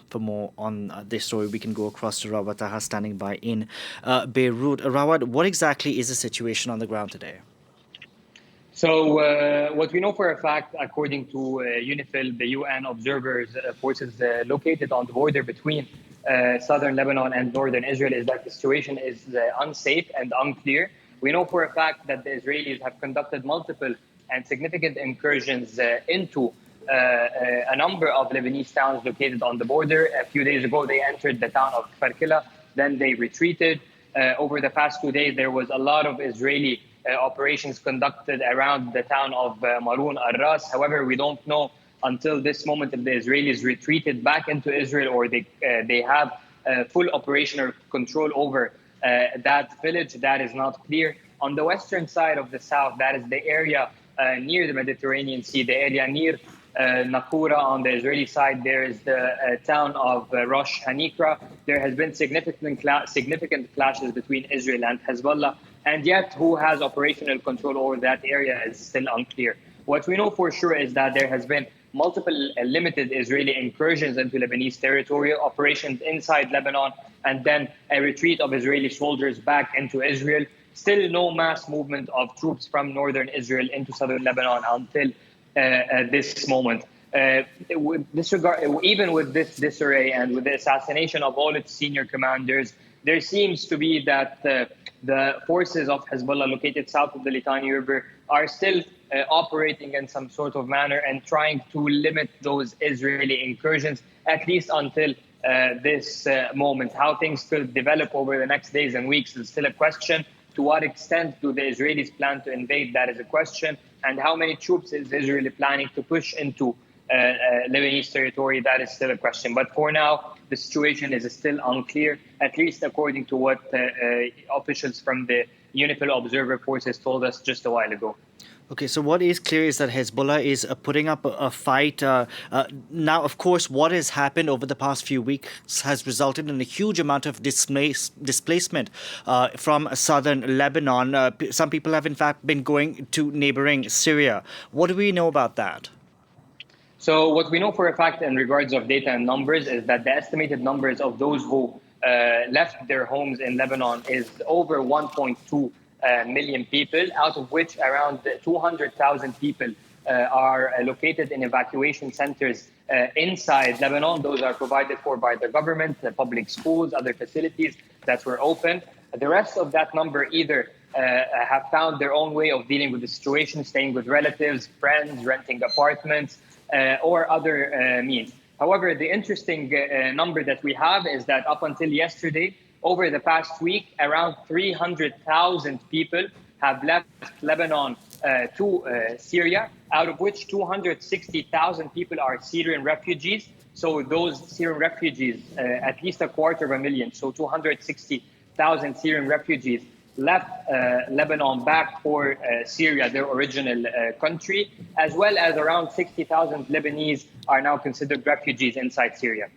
For more on this story, we can go across to Rawad Taha standing by in Beirut. Rawad, what exactly is the situation on the ground today? So, what we know for a fact, according to UNIFIL, the UN observers forces located on the border between southern Lebanon and northern Israel, is that the situation is unsafe and unclear. We know for a fact that the Israelis have conducted multiple and significant incursions into a number of Lebanese towns located on the border. A few days ago, they entered the town of Kfar, then they retreated. Over the past 2 days, there was a lot of Israeli operations conducted around the town of Maroun al-Ras. However, we don't know until this moment if the Israelis retreated back into Israel or they have full operational control over that village. That is not clear. On the western side of the south, that is the area near the Mediterranean Sea, the area near Nakura. On the Israeli side, there is the town of Rosh Hanikra. There has been significant clashes between Israel and Hezbollah, and yet who has operational control over that area is still unclear. What we know for sure is that there has been multiple limited Israeli incursions into Lebanese territory, operations inside Lebanon, and then a retreat of Israeli soldiers back into Israel. Still no mass movement of troops from northern Israel into southern Lebanon until this moment. Even with this disarray and with the assassination of all its senior commanders, there seems to be that the forces of Hezbollah located south of the Litani River are still operating in some sort of manner and trying to limit those Israeli incursions, at least until this moment. How things could develop over the next days and weeks is still a question. To what extent do the Israelis plan to invade? That is a question. And how many troops is Israel planning to push into Lebanese territory? That is still a question. But for now, the situation is still unclear, at least according to what officials from the UNIFIL observer forces told us just a while ago. Okay, so what is clear is that Hezbollah is putting up a fight. Now, of course, what has happened over the past few weeks has resulted in a huge amount of displacement from southern Lebanon. Some people have, in fact, been going to neighboring Syria. What do we know about that? So what we know for a fact in regards of data and numbers is that the estimated numbers of those who left their homes in Lebanon is over 1.2 million people, out of which around 200,000 people are located in evacuation centers inside Lebanon. Those are provided for by the government, the public schools, other facilities that were open. The rest of that number either have found their own way of dealing with the situation, staying with relatives, friends, renting apartments, or other means. However, the interesting number that we have is that up until yesterday, over the past week, around 300,000 people have left Lebanon to Syria, out of which 260,000 people are Syrian refugees. So those Syrian refugees, at least 250,000, so 260,000 Syrian refugees left Lebanon back for Syria, their original country, as well as around 60,000 Lebanese are now considered refugees inside Syria.